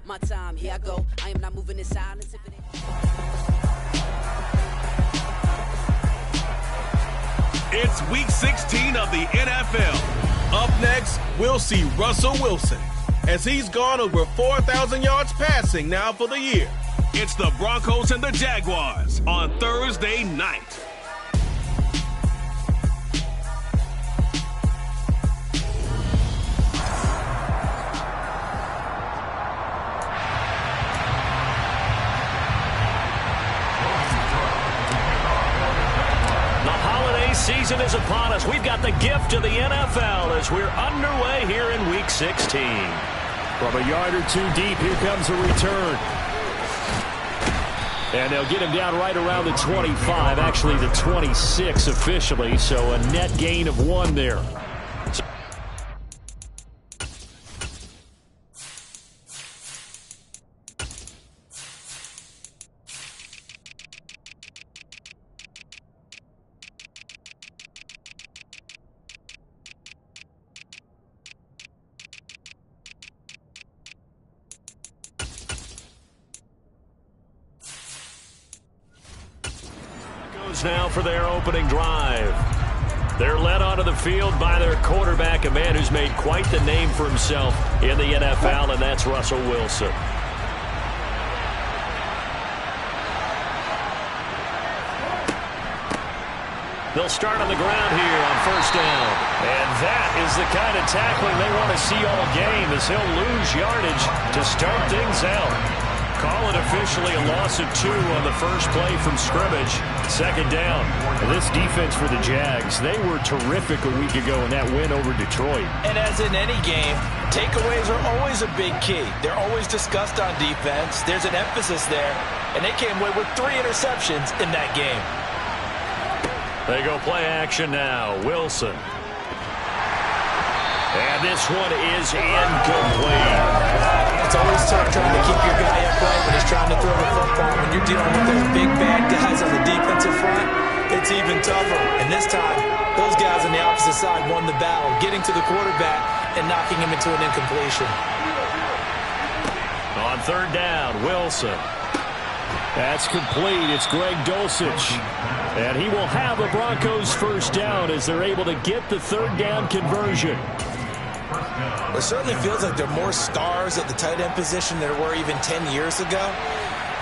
My time, here I go. I am not moving in silence. If it ain't... It's week 16 of the NFL. Up next, we'll see Russell Wilson, as he's gone over 4,000 yards passing now for the year. It's the Broncos and the Jaguars on Thursday night. Season is upon us. We've got the gift of the NFL as we're underway here in Week 16. From a yard or two deep, here comes a return. And they'll get him down right around the 25, actually the 26 officially, so a net gain of 1 there. Now for their opening drive. They're led onto the field by their quarterback, a man who's made quite the name for himself in the NFL, and that's Russell Wilson. They'll start on the ground here on first down. And that is the kind of tackling they want to see all game, as he'll lose yardage to start things out. Call it officially a loss of 2 on the first play from scrimmage. Second down. This defense for the Jags, they were terrific a week ago in that win over Detroit. And as in any game, takeaways are always a big key. They're always discussed on defense. There's an emphasis there. And they came away with 3 interceptions in that game. They go play action now. Wilson. And this one is incomplete. It's always tough trying to keep your guy upright when he's trying to throw the football. When you're dealing with those big, bad guys on the defensive front, it's even tougher. And this time, those guys on the opposite side won the battle, getting to the quarterback and knocking him into an incompletion. On third down, Wilson. That's complete. It's Greg Dulcich. And he will have the Broncos first down as they're able to get the third down conversion. It certainly feels like there are more stars at the tight end position than there were even 10 years ago.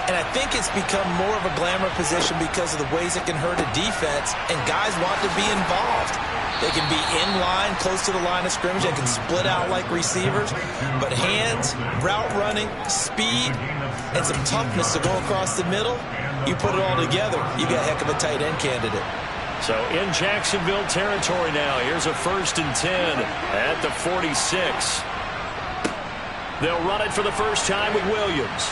And I think it's become more of a glamour position because of the ways it can hurt a defense, and guys want to be involved. They can be in line, close to the line of scrimmage. They can split out like receivers. But hands, route running, speed, and some toughness to go across the middle, you put it all together, you got a heck of a tight end candidate. So in Jacksonville territory now, here's a 1st and 10 at the 46. They'll run it for the first time with Williams.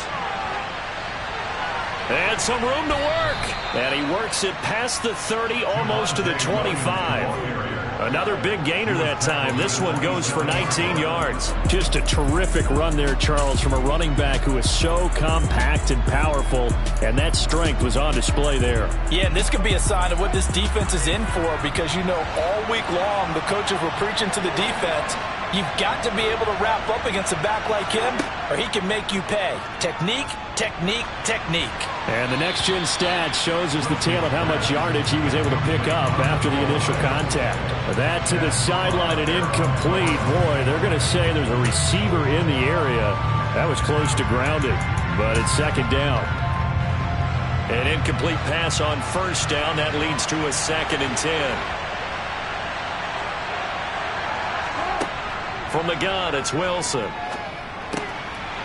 And some room to work. And he works it past the 30, almost to the 25. Another big gainer that time. This one goes for 19 yards. Just a terrific run there, Charles, from a running back who is so compact and powerful, and that strength was on display there. Yeah, and this could be a sign of what this defense is in for, because, you know, all week long the coaches were preaching to the defense, you've got to be able to wrap up against a back like him, or he can make you pay. Technique, technique, technique. And the next-gen stat shows us the tale of how much yardage he was able to pick up after the initial contact. That to the sideline and incomplete. Boy, they're going to say there's a receiver in the area. That was close to grounded, but it's second down. An incomplete pass on first down. That leads to a 2nd and 10. From the gun, it's Wilson.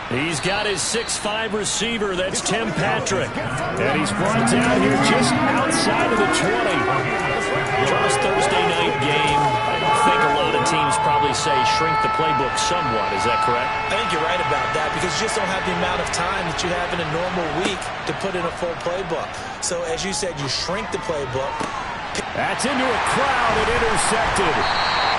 He's got his 6'5" receiver. That's Tim Patrick. And he's brought down here just outside of the 20. Charles, Thursday night game. I think a lot of teams probably say shrink the playbook somewhat. Is that correct? I think you're right about that, because you just don't have the amount of time that you have in a normal week to put in a full playbook. So, as you said, you shrink the playbook. That's into a crowd and intercepted.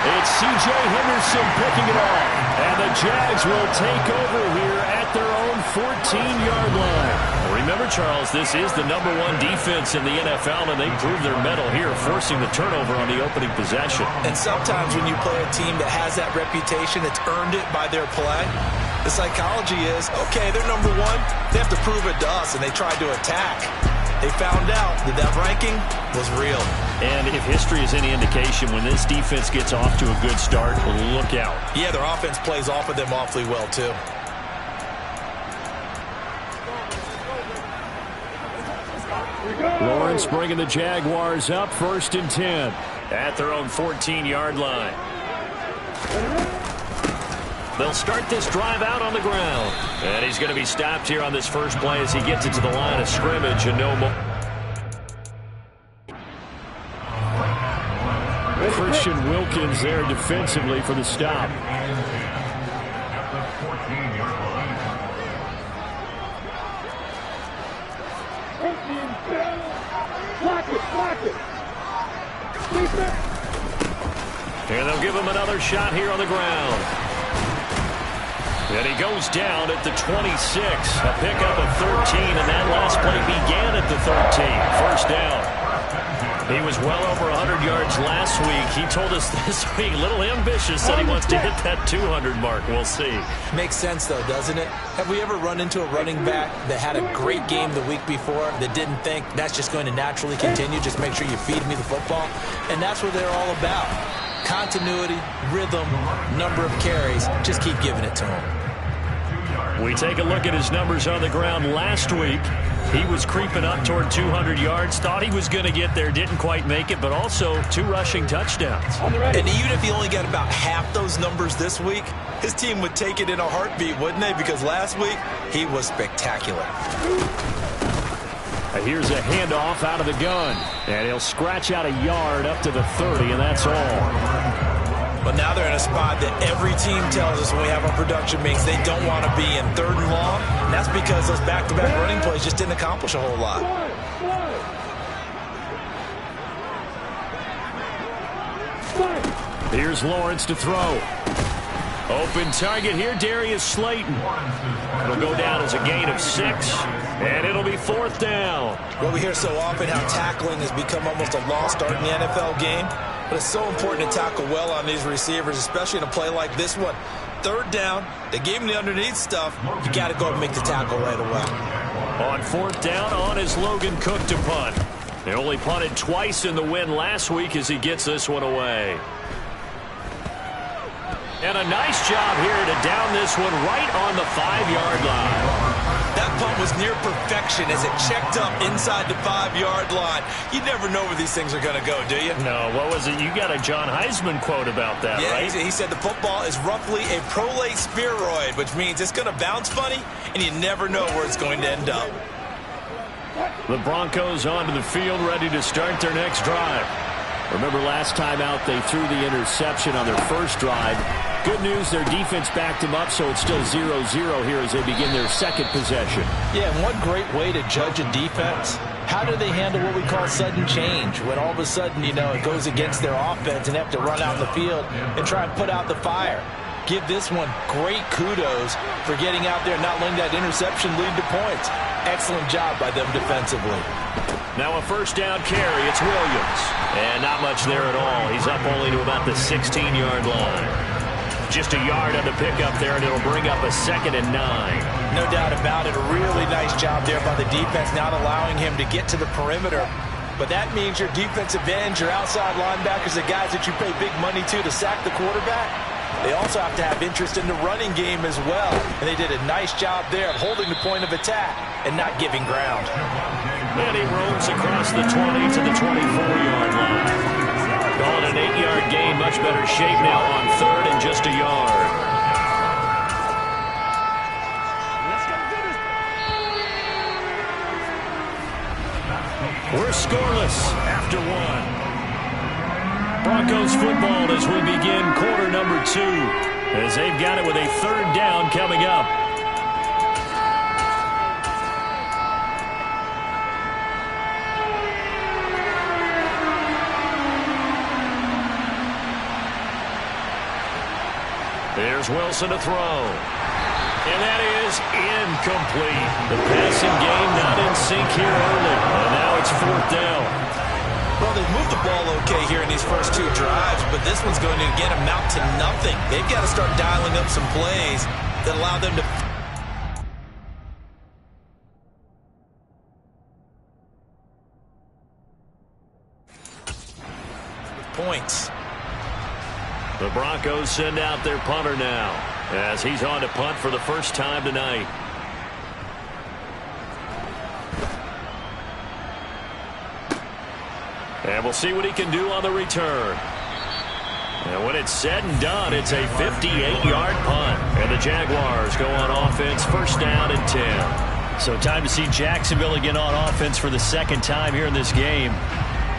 It's C.J. Henderson picking it off. And the Jags will take over here at their own 14-yard line. Remember, Charles, this is the #1 defense in the NFL, and they proved their mettle here, forcing the turnover on the opening possession. And sometimes when you play a team that has that reputation, it's earned it by their play, The psychology is, okay, they're number one. They have to prove it to us, and they tried to attack. They found out that that ranking was real. And if history is any indication, when this defense gets off to a good start, look out. Yeah, their offense plays off of them awfully well, too. Lawrence bringing the Jaguars up 1st and 10 at their own 14-yard line. They'll start this drive out on the ground. And he's going to be stopped here on this first play as he gets it to the line of scrimmage and no more. Christian Wilkins there defensively for the stop. And they'll give him another shot here on the ground. And he goes down at the 26. A pickup of 13, and that last play began at the 13. First down. He was well over 100 yards last week. He told us this week, a little ambitious, that he wants to hit that 200 mark. We'll see. Makes sense, though, doesn't it? Have we ever run into a running back that had a great game the week before that didn't think that's just going to naturally continue? Just make sure you feed me the football. And that's what they're all about. Continuity, rhythm, number of carries. Just keep giving it to him. We take a look at his numbers on the ground last week. He was creeping up toward 200 yards. Thought he was going to get there. Didn't quite make it, but also 2 rushing touchdowns. And even if he only got about half those numbers this week, his team would take it in a heartbeat, wouldn't they? Because last week, he was spectacular. Here's a handoff out of the gun. And he'll scratch out a yard up to the 30, and that's all. But now they're in a spot that every team tells us when we have our production meetings they don't want to be in 3rd and long. And that's because those back-to-back running plays just didn't accomplish a whole lot. Here's Lawrence to throw. Open target here, Darius Slayton. It'll go down as a gain of 6, and it'll be 4th down. Well, we hear so often how tackling has become almost a lost art in the NFL game. But it's so important to tackle well on these receivers, especially in a play like this one. 3rd down, they gave him the underneath stuff. You got to go and make the tackle right away. On 4th down, on is Logan Cook to punt. They only punted twice in the win last week as he gets this one away. And a nice job here to down this one right on the 5-yard line. That punt was near perfection as it checked up inside the 5-yard line. You never know where these things are going to go, do you? No, what was it? You got a John Heisman quote about that, yeah, right? He said the football is roughly a prolate spheroid, which means it's going to bounce funny, and you never know where it's going to end up. The Broncos onto the field, ready to start their next drive. Remember last time out, they threw the interception on their first drive. Good news, their defense backed them up, so it's still 0-0 here as they begin their second possession. Yeah, and one great way to judge a defense, how do they handle what we call sudden change? When all of a sudden, you know, it goes against their offense and they have to run out in the field and try and put out the fire. Give this one great kudos for getting out there and not letting that interception lead to points. Excellent job by them defensively. Now a 1st down carry, it's Williams. And not much there at all. He's up only to about the 16-yard line. Just a yard on the pickup there, and it'll bring up a 2nd and 9. No doubt about it. A really nice job there by the defense, not allowing him to get to the perimeter. But that means your defensive ends, your outside linebackers, the guys that you pay big money to sack the quarterback, they also have to have interest in the running game as well. And they did a nice job there of holding the point of attack and not giving ground. And he roams across the 20 to the 24-yard line. Call it an 8-yard gain, much better shape now on 3rd and just a yard. We're scoreless after 1. Broncos football as we begin quarter number 2, as they've got it with a 3rd down coming up. There's Wilson to throw. And that is incomplete. The passing game not in sync here early. And now it's 4th down. Well, they've moved the ball okay here in these first 2 drives, but this one's going to, again, amount to nothing. They've got to start dialing up some plays that allow them to points. The Broncos send out their punter now as he's on to punt for the first time tonight. And we'll see what he can do on the return. And when it's said and done, it's a 58-yard punt. And the Jaguars go on offense, first down and 10. So time to see Jacksonville again on offense for the second time here in this game.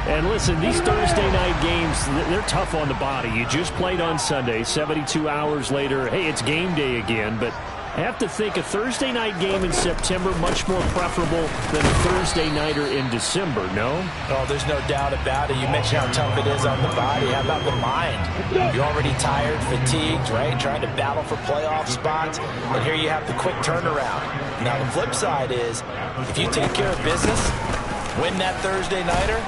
And listen, these Thursday night games, they're tough on the body. You just played on Sunday, 72 hours later. Hey, it's game day again, but I have to think a Thursday night game in September much more preferable than a Thursday nighter in December, no? Oh, there's no doubt about it. You mentioned how tough it is on the body. How about the mind? You're already tired, fatigued, right? Trying to battle for playoff spots. And here you have the quick turnaround. Now, the flip side is, if you take care of business, win that Thursday nighter,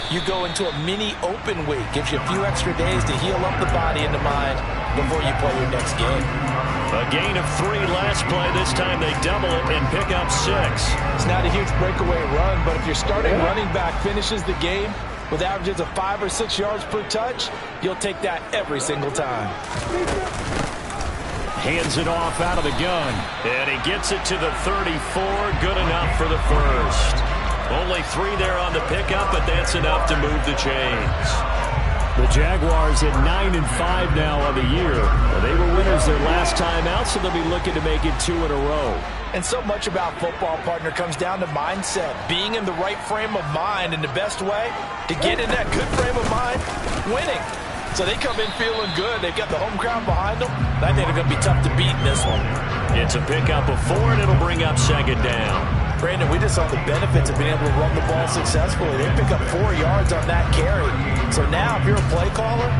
you go into a mini open week. Gives you a few extra days to heal up the body and the mind before you play your next game. A gain of 3 last play. This time they double it and pick up 6. It's not a huge breakaway run, but if your starting running back finishes the game with averages of 5 or 6 yards per touch, you'll take that every single time. Hands it off out of the gun. And he gets it to the 34. Good enough for the first. Only 3 there on the pickup, but that's enough to move the chains. The Jaguars at 9-5 now on the year. They were winners their last time out, so they'll be looking to make it 2 in a row. And so much about football, partner, comes down to mindset. Being in the right frame of mind, and the best way to get in that good frame of mind, winning. So they come in feeling good. They've got the home crowd behind them. I think they're going to be tough to beat in this one. It's a pickup of 4, and it'll bring up second down. Brandon, we just saw the benefits of being able to run the ball successfully. They pick up 4 yards on that carry. So now, if you're a play caller,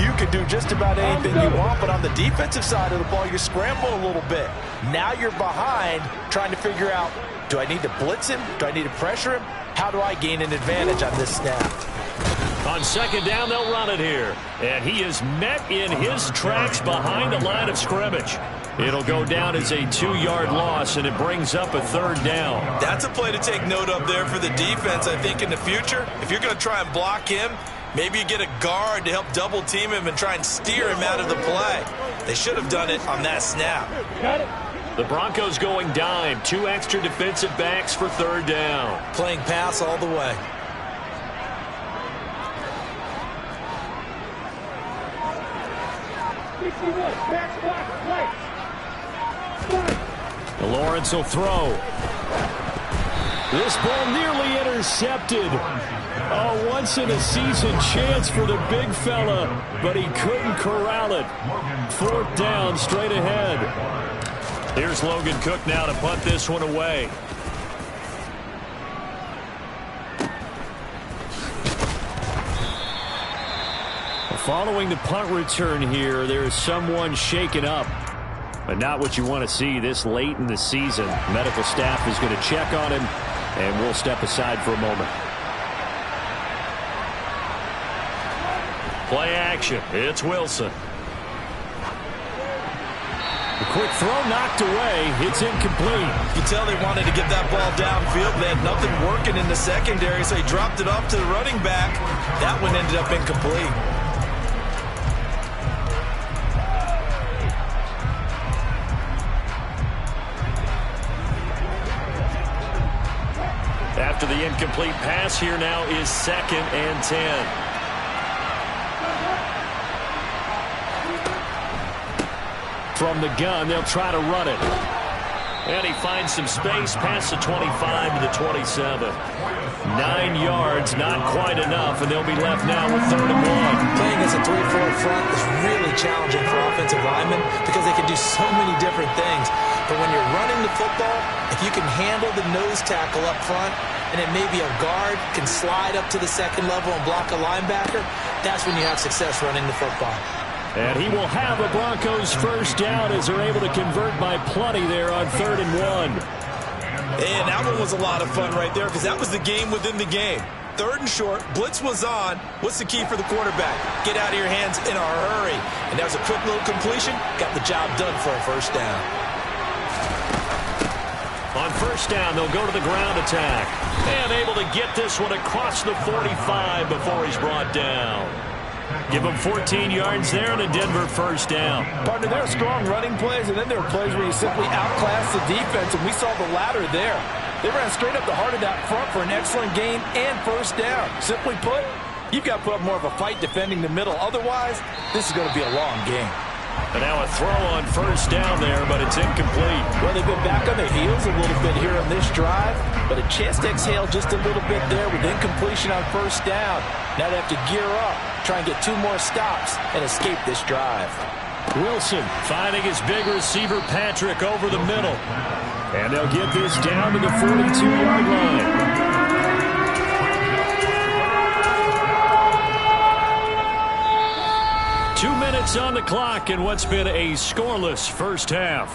you can do just about anything you want. But on the defensive side of the ball, you're scrambling a little bit. Now you're behind trying to figure out, do I need to blitz him? Do I need to pressure him? How do I gain an advantage on this snap? On second down, they'll run it here. And he is met in his tracks behind the line of scrimmage. It'll go down as a 2-yard loss, and it brings up a third down. That's a play to take note of there for the defense, I think, in the future. If you're going to try and block him, maybe you get a guard to help double-team him and try and steer him out of the play. They should have done it on that snap. The Broncos going dime. 2 extra defensive backs for third down. Playing pass all the way. Lawrence will throw. This ball nearly intercepted. A once-in-a-season chance for the big fella, but he couldn't corral it. 4th down, straight ahead. Here's Logan Cook now to punt this one away. Following the punt return here, there is someone shaken up. But not what you want to see this late in the season. Medical staff is going to check on him, and we'll step aside for a moment. Play action. It's Wilson. The quick throw knocked away. It's incomplete. You can tell they wanted to get that ball downfield. They had nothing working in the secondary, so he dropped it off to the running back. That one ended up incomplete. After the incomplete pass, here now is 2nd and 10. From the gun, they'll try to run it. And he finds some space past the 25 to the 27. 9 yards, not quite enough, and they'll be left now with 3rd and 1. Playing as a 3-4 front is really challenging for offensive linemen because they can do so many different things. But when you're running the football, if you can handle the nose tackle up front, and it may be a guard can slide up to the 2nd level and block a linebacker, that's when you have success running the football. And he will have a Broncos first down as they're able to convert by plenty there on 3rd and 1. And that one was a lot of fun right there because that was the game within the game. 3rd and short. Blitz was on. What's the key for the quarterback? Get out of your hands in a hurry. And that was a quick little completion. Got the job done for a first down. On first down, they'll go to the ground attack. And able to get this one across the 45 before he's brought down. Give them 14 yards there and a Denver first down. Partner, there are strong running plays, and then there are plays where you simply outclass the defense, and we saw the latter there. They ran straight up the heart of that front for an excellent gain and first down. Simply put, you've got to put up more of a fight defending the middle. Otherwise, this is going to be a long game. And now a throw on first down there, but it's incomplete. Well, they've been back on their heels a little bit here on this drive, but a chance to exhale just a little bit there with incompletion on first down. Now they have to gear up, try and get 2 more stops, and escape this drive. Wilson finding his big receiver Patrick over the middle. And they'll get this down to the 42-yard line. Minutes on the clock in what's been a scoreless first half.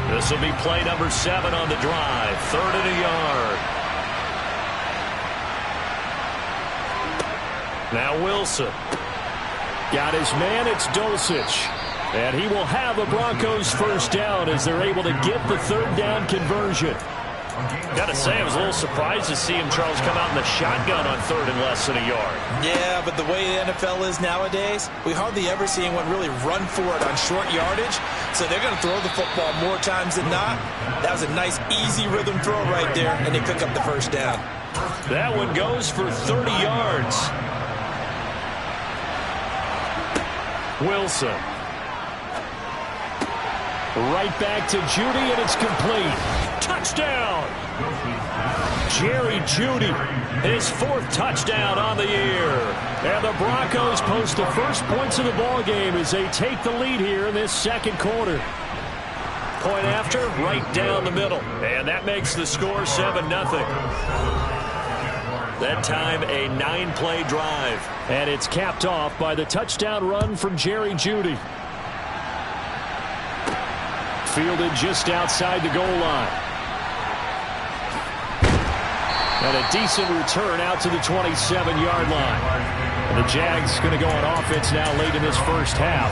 This will be play number 7 on the drive. 3rd and a yard. Now Wilson. Got his man, it's Dulcich. And he will have the Broncos first down as they're able to get the 3rd down conversion. Gotta say, I was a little surprised to see him, Charles, come out in the shotgun on 3rd and less than a yard. Yeah, but the way the NFL is nowadays, we hardly ever see anyone really run for it on short yardage. So they're going to throw the football more times than not. That was a nice, easy rhythm throw right there, and they pick up the first down. That one goes for 30 yards. Wilson. Right back to Judy, and it's complete. Touchdown! Jerry Judy, his 4th touchdown on the year. And the Broncos post the first points of the ball game as they take the lead here in this 2nd quarter. Point after, right down the middle. And that makes the score 7-0. That time a 9-play drive. And it's capped off by the touchdown run from Jerry Judy. Fielded just outside the goal line. And a decent return out to the 27-yard line. And the Jags going to go on offense now late in this first half.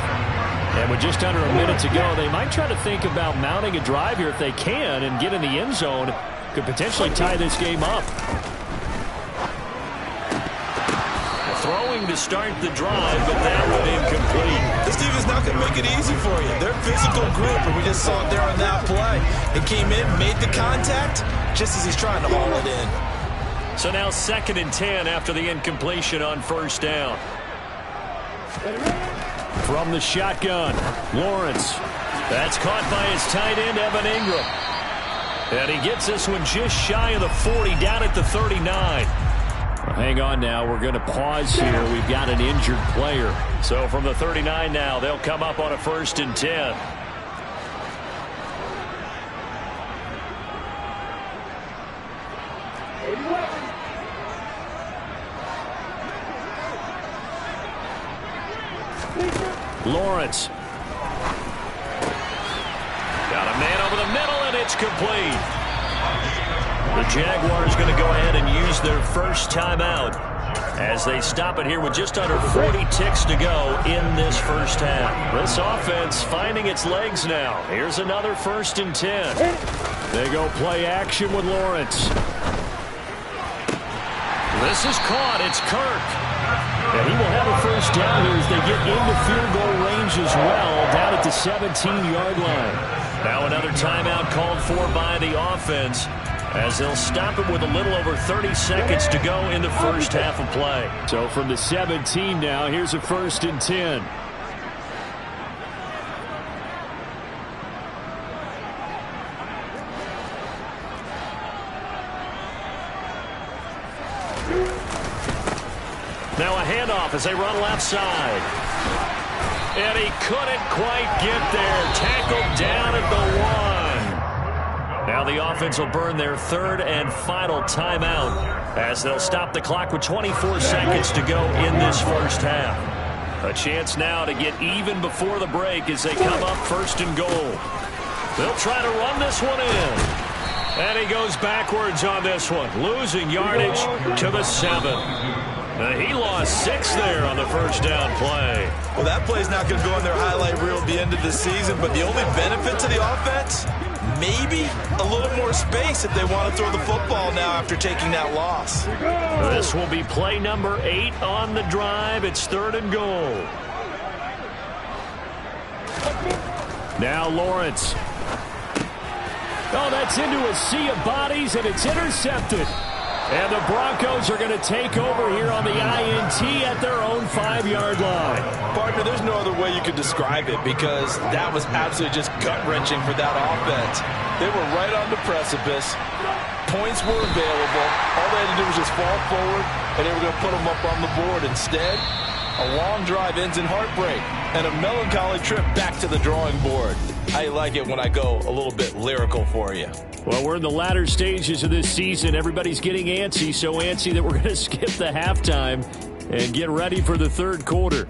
And with just under a minute to go, they might try to think about mounting a drive here if they can and get in the end zone. Could potentially tie this game up. Throwing to start the drive, but that one incomplete. This team is not going to make it easy for you. They're a physical group, and we just saw it there on that play. It came in, made the contact, just as he's trying to haul it in. So now 2nd and 10 after the incompletion on first down. From the shotgun, Lawrence. That's caught by his tight end, Evan Ingram. And he gets this one just shy of the 40, down at the 39. Well, hang on now. We're going to pause here. We've got an injured player. So from the 39 now, they'll come up on a 1st and 10. Lawrence. Got a man over the middle, and it's complete. The Jaguars going to go ahead and use their first timeout as they stop it here with just under 40 ticks to go in this first half. This offense finding its legs now. Here's another 1st and 10. They go play action with Lawrence. This is caught. It's Kirk. And he will have a first down here as they get into field goal range as well, down at the 17-yard line. Now another timeout called for by the offense as they'll stop it with a little over 30 seconds to go in the first half of play. So from the 17 now, here's a 1st and 10. Now a handoff as they run left side. And he couldn't quite get there. Tackled down at the 1. Now the offense will burn their 3rd and final timeout as they'll stop the clock with 24 seconds to go in this first half. A chance now to get even before the break as they come up 1st and goal. They'll try to run this one in. And he goes backwards on this one, losing yardage to the 7. He lost 6 there on the first down play. Well, that play's not going to go on their highlight reel at the end of the season, but the only benefit to the offense, maybe a little more space if they want to throw the football now after taking that loss. This will be play number 8 on the drive. It's 3rd and goal. Now Lawrence. Oh, that's into a sea of bodies, and it's intercepted. And the Broncos are going to take over here on the INT at their own 5-yard line. Partner, there's no other way you could describe it because that was absolutely just gut-wrenching for that offense. They were right on the precipice. Points were available. All they had to do was just fall forward, and they were going to put them up on the board. Instead, a long drive ends in heartbreak and a melancholy trip back to the drawing board. I like it when I go a little bit lyrical for you. Well, we're in the latter stages of this season. Everybody's getting antsy, so antsy that we're going to skip the halftime and get ready for the 3rd quarter.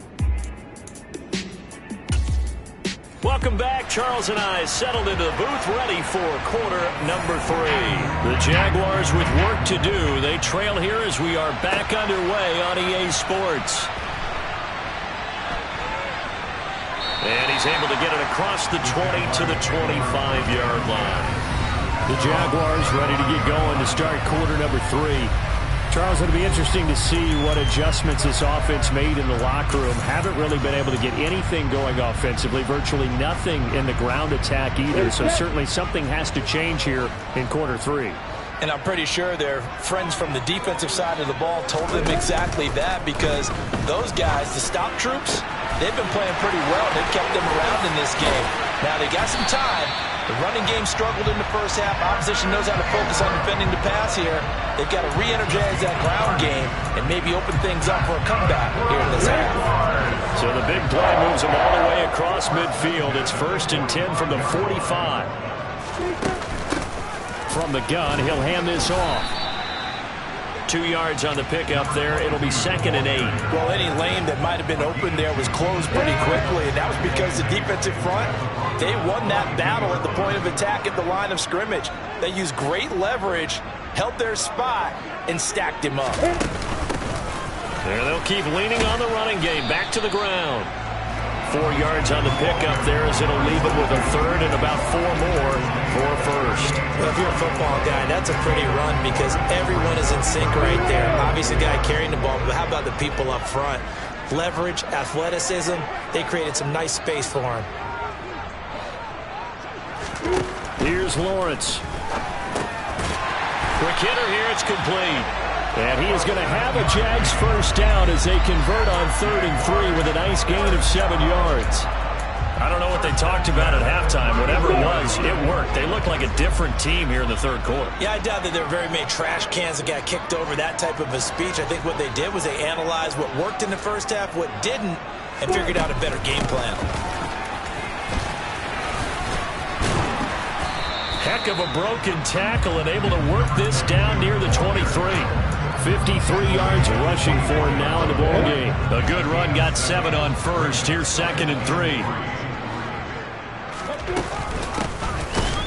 Welcome back. Charles and I settled into the booth ready for quarter number 3. The Jaguars with work to do. They trail here as we are back underway on EA Sports. And he's able to get it across the 20 to the 25-yard line. The Jaguars ready to get going to start quarter number 3. Charles, it'll be interesting to see what adjustments this offense made in the locker room. Haven't really been able to get anything going offensively, virtually nothing in the ground attack either. So certainly something has to change here in quarter 3. And I'm pretty sure their friends from the defensive side of the ball told them exactly that because those guys, the stop troops, they've been playing pretty well. They've kept them around in this game. Now they got some time. The running game struggled in the first half. Opposition knows how to focus on defending the pass here. They've got to re-energize that ground game and maybe open things up for a comeback here in this half. So the big play moves them all the way across midfield. It's 1st and 10 from the 45. From the gun, he'll hand this off. 2 yards on the pickup there. It'll be 2nd and 8. Well, any lane that might have been open there was closed pretty quickly, and that was because the defensive front, they won that battle at the point of attack at the line of scrimmage. They used great leverage, held their spot, and stacked him up. There they'll keep leaning on the running game. Back to the ground. 4 yards on the pickup there as it'll leave it with a 3rd and about 4 more for a 1st. Well, if you're a football guy, that's a pretty run because everyone is in sync right there. Obviously, the guy carrying the ball, but how about the people up front? Leverage, athleticism, they created some nice space for him. Here's Lawrence. Quick hitter here. It's complete. And he is going to have a Jags first down as they convert on 3rd and 3 with a nice gain of 7 yards. I don't know what they talked about at halftime. Whatever it was, it worked. They look like a different team here in the 3rd quarter. Yeah, I doubt that there were very many trash cans that got kicked over, that type of a speech. I think what they did was they analyzed what worked in the first half, what didn't, and figured out a better game plan. Heck of a broken tackle and able to work this down near the 23. 53 yards rushing for him now in the ball game. A good run, got 7 on 1st. Here's 2nd and 3.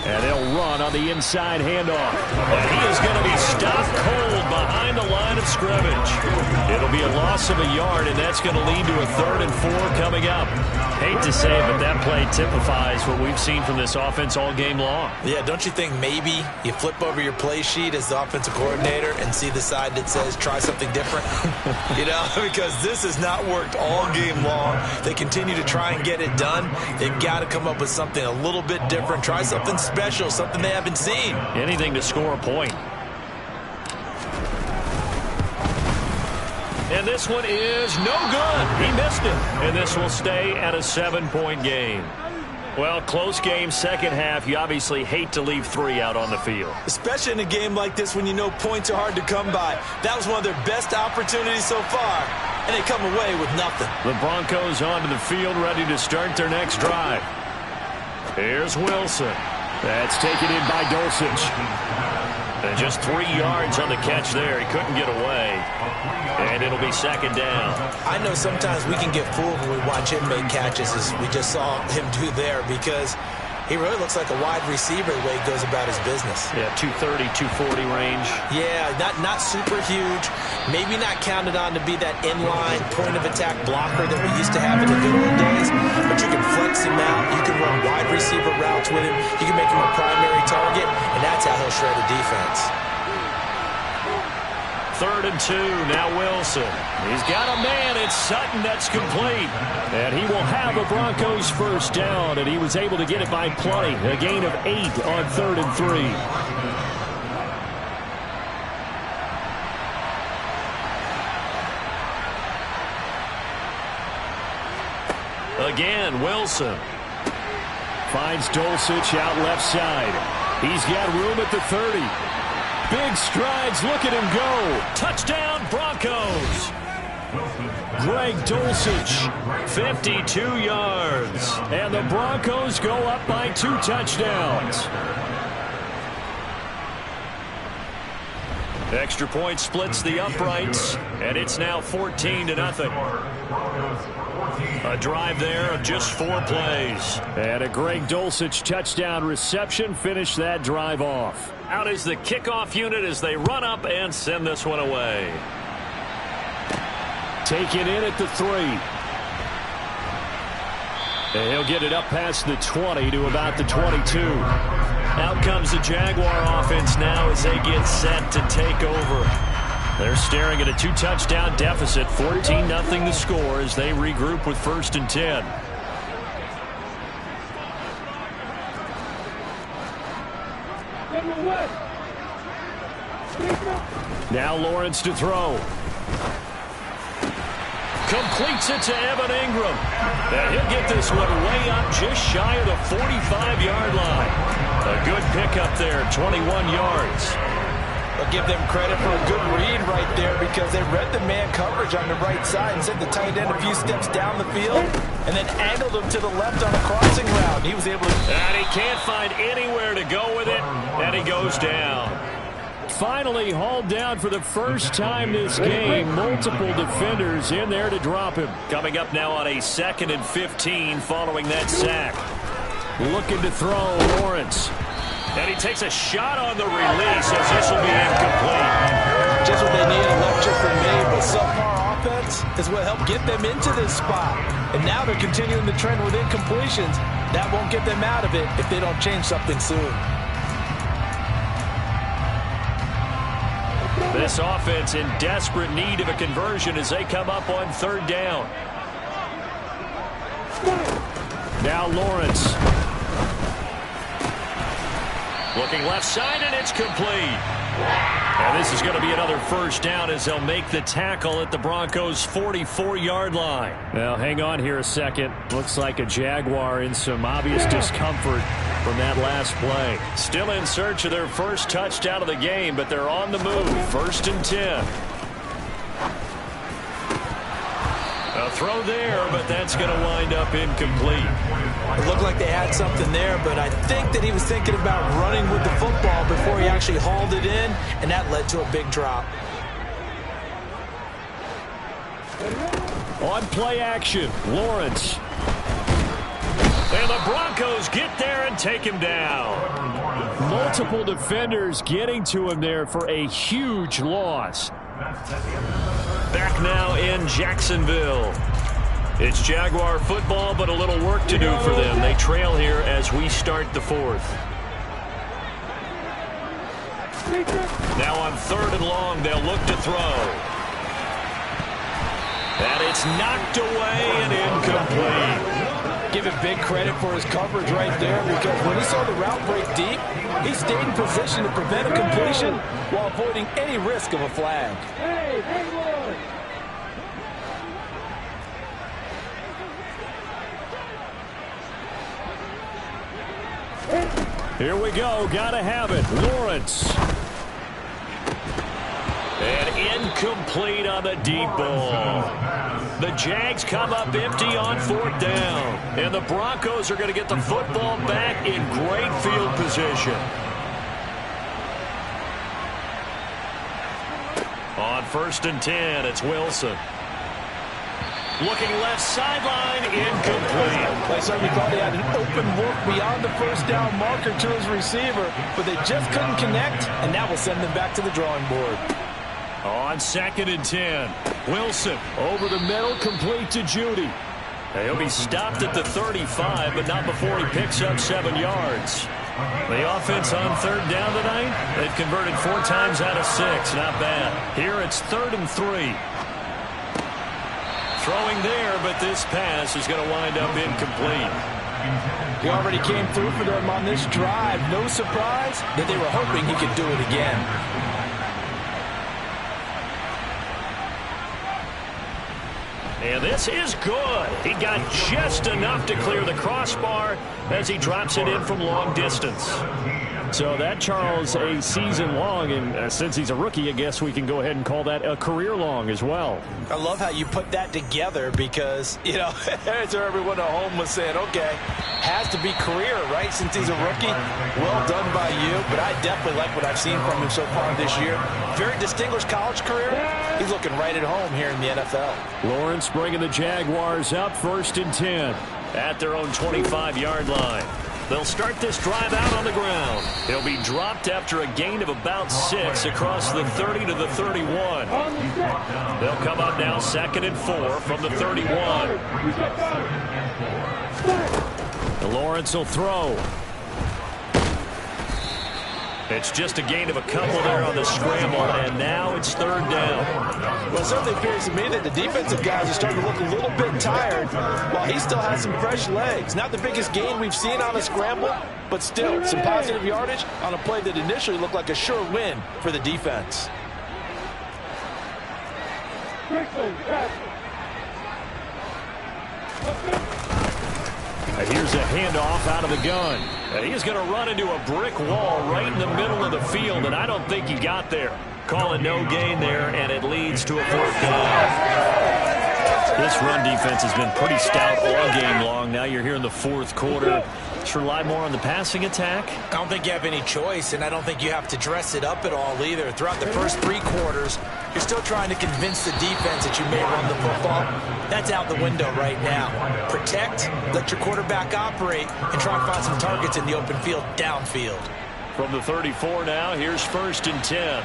And they'll run on the inside handoff. And he is going to be stopped cold behind the line of scrimmage. It'll be a loss of a yard, and that's going to lead to a 3rd and 4 coming up. Hate to say it, but that play typifies what we've seen from this offense all game long. Yeah, don't you think maybe you flip over your play sheet as the offensive coordinator and see the side that says try something different? You know, because this has not worked all game long. They continue to try and get it done. They've got to come up with something a little bit different. Try something special, something they haven't seen. Anything to score a point. And this one is no good. He missed it. And this will stay at a 7-point game. Well, close game, second half. You obviously hate to leave 3 out on the field. Especially in a game like this when you know points are hard to come by. That was one of their best opportunities so far, and they come away with nothing. The Broncos onto the field, ready to start their next drive. Here's Wilson. That's taken in by Dulcich. And just 3 yards on the catch there. He couldn't get away. And it'll be 2nd down. I know sometimes we can get fooled when we watch him make catches, as we just saw him do there, because He really looks like a wide receiver the way he goes about his business. Yeah, 230, 240 range. Yeah, not super huge. Maybe not counted on to be that inline point-of-attack blocker that we used to have in the good old days. But you can flex him out. You can run wide receiver routes with him. You can make him a primary target, and that's how he'll shred a defense. 3rd and 2, now Wilson. He's got a man, it's Sutton, that's complete. And he will have a Broncos first down, and he was able to get it by plenty. A gain of 8 on 3rd and 3. Again, Wilson. Finds Dulcich out left side. He's got room at the 30. Big strides, look at him go. Touchdown, Broncos. Greg Dulcich, 52 yards. And the Broncos go up by 2 touchdowns. Extra point splits the uprights, and it's now 14-0. A drive there of just 4 plays. And a Greg Dulcich touchdown reception finished that drive off. Out is the kickoff unit as they run up and send this one away. Taken in at the 3. And he'll get it up past the 20 to about the 22. Out comes the Jaguar offense now as they get set to take over. They're staring at a 2-touchdown deficit, 14-0 the score as they regroup with 1st and 10. Now Lawrence to throw. Completes it to Evan Ingram. And he'll get this one way up just shy of the 45-yard line. A good pickup there, 21 yards. I'll give them credit for a good read right there because they read the man coverage on the right side and sent the tight end a few steps down the field and then angled him to the left on a crossing route. He was able to... And he can't find anywhere to go with it, and he goes down. Finally hauled down for the first time this game. Multiple defenders in there to drop him. Coming up now on a 2nd and 15 following that sack. Looking to throw, Lawrence. And he takes a shot on the release as this will be incomplete. Just what they need, a lecture from me, but subpar offense is what helped get them into this spot. And now they're continuing the trend with incompletions. That won't get them out of it if they don't change something soon. This offense in desperate need of a conversion as they come up on 3rd down. Now Lawrence. Looking left side, and it's complete. And this is going to be another first down as they'll make the tackle at the Broncos' 44-yard line. Now, hang on here a second. Looks like a Jaguar in some obvious discomfort from that last play. Still in search of their first touchdown of the game, but they're on the move. 1st and 10. A throw there, but that's going to wind up incomplete. It looked like they had something there, but I think that he was thinking about running with the football before he actually hauled it in, and that led to a big drop. On play action, Lawrence. And the Broncos get there and take him down. Multiple defenders getting to him there for a huge loss. Back now in Jacksonville. It's Jaguar football, but a little work to do for them. They trail here as we start the 4th. Now on 3rd and long, they'll look to throw. And it's knocked away and incomplete. Give him big credit for his coverage right there because when he saw the route break deep, he stayed in position to prevent a completion while avoiding any risk of a flag. Here we go. Gotta have it. Lawrence. And incomplete on the deep ball. The Jags come up empty on 4th down. And the Broncos are going to get the football back in great field position. On 1st and 10, it's Wilson. Looking left sideline, incomplete. They certainly thought they had an open look beyond the first down marker to his receiver, but they just couldn't connect, and that will send them back to the drawing board. On 2nd and 10, Wilson over the middle, complete to Judy. He'll be stopped at the 35, but not before he picks up 7 yards. The offense on 3rd down tonight, they've converted 4 times out of 6. Not bad. Here it's 3rd and 3. Throwing there, but this pass is going to wind up incomplete. He already came through for them on this drive. No surprise that they were hoping he could do it again. And this is good. He got just enough to clear the crossbar as he drops it in from long distance. So that, Charles, a season long, and since he's a rookie, I guess we can go ahead and call that a career long as well. I love how you put that together because, you know, that's where everyone at home was saying, okay, has to be career, right, since he's a rookie. Well done by you, but I definitely like what I've seen from him so far this year. Very distinguished college career. He's looking right at home here in the NFL. Lawrence bringing the Jaguars up, 1st and 10. At their own 25-yard line. They'll start this drive out on the ground. He'll be dropped after a gain of about 6 across the 30 to the 31. They'll come up now 2nd and 4 from the 31. Lawrence will throw. It's just a gain of a couple there on the scramble, and now it's 3rd down. Well, it certainly appears to me that the defensive guys are starting to look a little bit tired while he still has some fresh legs. Not the biggest gain we've seen on a scramble, but still some positive yardage on a play that initially looked like a sure win for the defense. Here's a handoff out of the gun. And he's going to run into a brick wall right in the middle of the field, and I don't think he got there. Call it no gain there, and it leads to a 4th down. This run defense has been pretty stout all game long. Now you're here in the 4th quarter. Let's rely more on the passing attack. I don't think you have any choice, and I don't think you have to dress it up at all either. Throughout the first 3 quarters, you're still trying to convince the defense that you may run the football. That's out the window right now. Protect, let your quarterback operate, and try and find some targets in the open field downfield. From the 34 now, here's 1st and 10.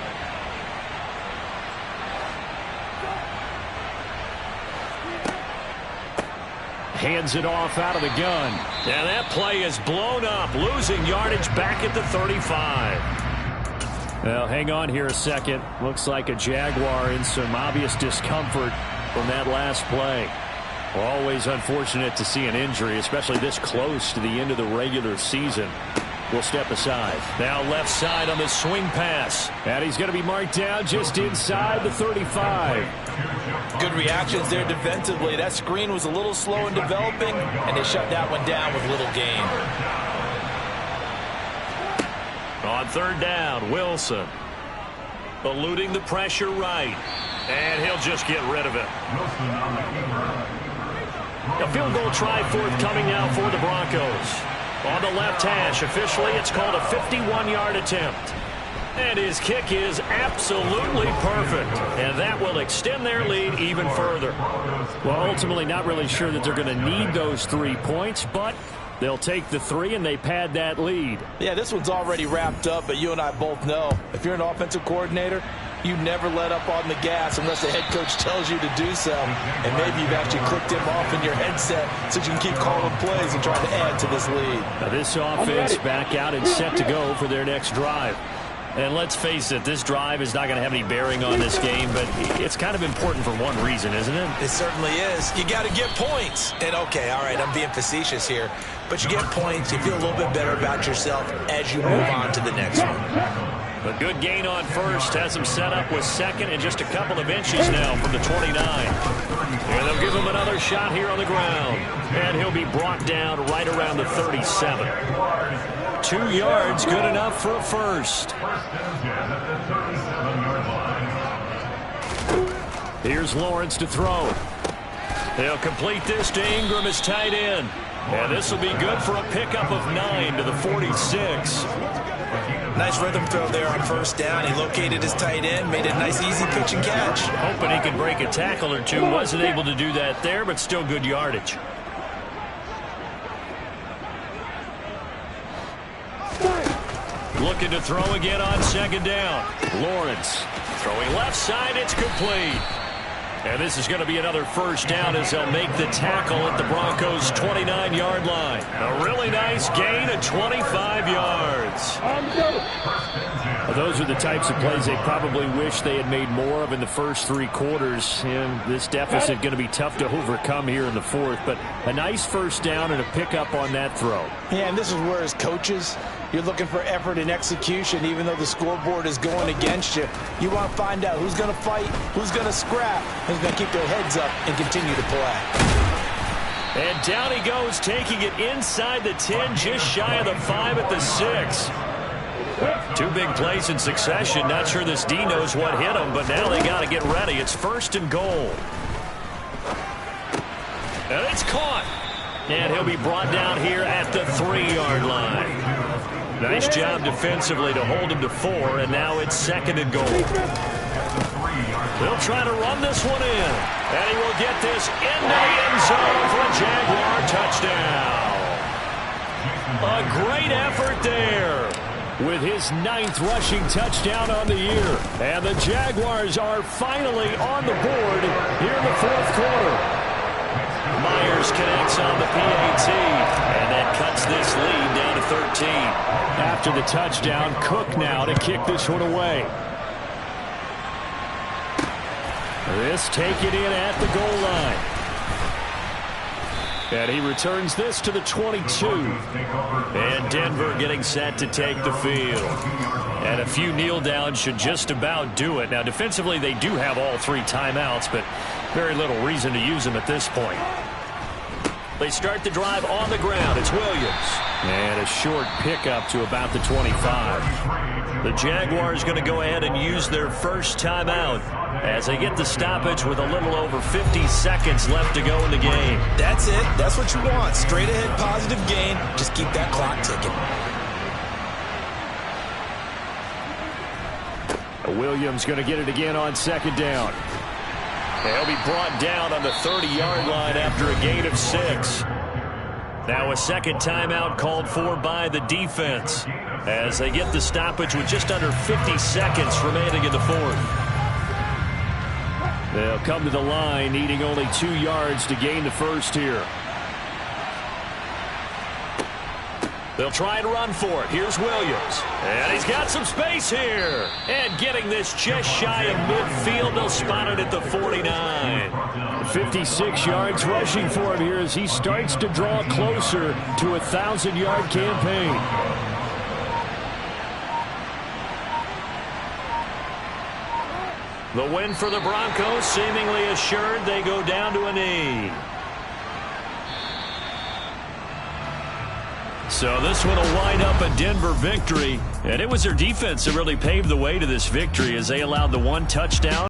Hands it off out of the gun. And that play is blown up, losing yardage back at the 35. Well, hang on here a second. Looks like a Jaguar in some obvious discomfort from that last play. Always unfortunate to see an injury, especially this close to the end of the regular season. We'll step aside. Now left side on the swing pass. And he's going to be marked down just inside the 35. Good reactions there defensively. That screen was a little slow in developing, and they shut that one down with little gain. On 3rd down, Wilson. Eluding the pressure right. And he'll just get rid of it. A field goal try forthcoming now for the Broncos. On the left hash, officially it's called a 51-yard attempt. And his kick is absolutely perfect. And that will extend their lead even further. Well, ultimately not really sure that they're going to need those 3 points, but they'll take the 3 and they pad that lead. Yeah, this one's already wrapped up, but you and I both know if you're an offensive coordinator, you never let up on the gas unless the head coach tells you to do so. And maybe you've actually clicked him off in your headset so you can keep calling plays and trying to add to this lead. Now this offense back out and set to go for their next drive. And let's face it, this drive is not going to have any bearing on this game, but it's kind of important for one reason, isn't it? It certainly is. You got to get points. And, okay, all right, I'm being facetious here. But you get points, you feel a little bit better about yourself as you move on to the next one. A good gain on 1st, has him set up with 2nd and just a couple of inches now from the 29. And they'll give him another shot here on the ground. And he'll be brought down right around the 37. 2 yards, good enough for a 1st. Here's Lawrence to throw. They'll complete this to Ingram as tight end. And this will be good for a pickup of 9 to the 46. Nice rhythm throw there on first down. He located his tight end, made it a nice, easy pitch and catch. Hoping he could break a tackle or two. Wasn't able to do that there, but still good yardage. Looking to throw again on second down. Lawrence throwing left side. It's complete. And this is going to be another first down as they'll make the tackle at the Broncos' 29-yard line. A really nice gain of 25 yards. Well, those are the types of plays they probably wish they had made more of in the first 3 quarters. And this deficit going to be tough to overcome here in the fourth. But a nice first down and a pickup on that throw. Yeah, and this is where as coaches, you're looking for effort and execution. Even though the scoreboard is going against you, you want to find out who's going to fight, who's going to scrap, who's going to keep their heads up and continue to play. And down he goes, taking it inside the 10, just shy of the 5 at the 6. 2 big plays in succession. Not sure this D knows what hit him, but now they got to get ready. It's first and goal. And it's caught. And he'll be brought down here at the 3-yard line. Nice job defensively to hold him to 4, and now it's second and goal. They'll try to run this one in, and he will get this into the end zone for a Jaguar touchdown. A great effort there. With his 9th rushing touchdown on the year. And the Jaguars are finally on the board here in the 4th quarter. Myers connects on the PAT, and that cuts this lead down to 13. After the touchdown, Cook now to kick this one away. This taken in at the goal line. And he returns this to the 22. And Denver getting set to take the field. And a few kneel downs should just about do it. Now, defensively, they do have all 3 timeouts, but very little reason to use them at this point. They start the drive on the ground. It's Williams. And a short pickup to about the 25. The Jaguars going to go ahead and use their first timeout as they get the stoppage with a little over 50 seconds left to go in the game. That's it. That's what you want. Straight ahead positive gain. Just keep that clock ticking. Williams going to get it again on second down. They'll be brought down on the 30-yard line after a gain of 6. Now a second timeout called for by the defense as they get the stoppage with just under 50 seconds remaining in the 4th. They'll come to the line needing only 2 yards to gain the first here. They'll try and run for it. Here's Williams. And he's got some space here. And getting this just shy of midfield. They'll spot it at the 49. 56 yards rushing for him here as he starts to draw closer to a 1,000-yard campaign. The win for the Broncos seemingly assured. They go down to a knee. So this one will wind up a Denver victory. And it was their defense that really paved the way to this victory as they allowed the 1 touchdown.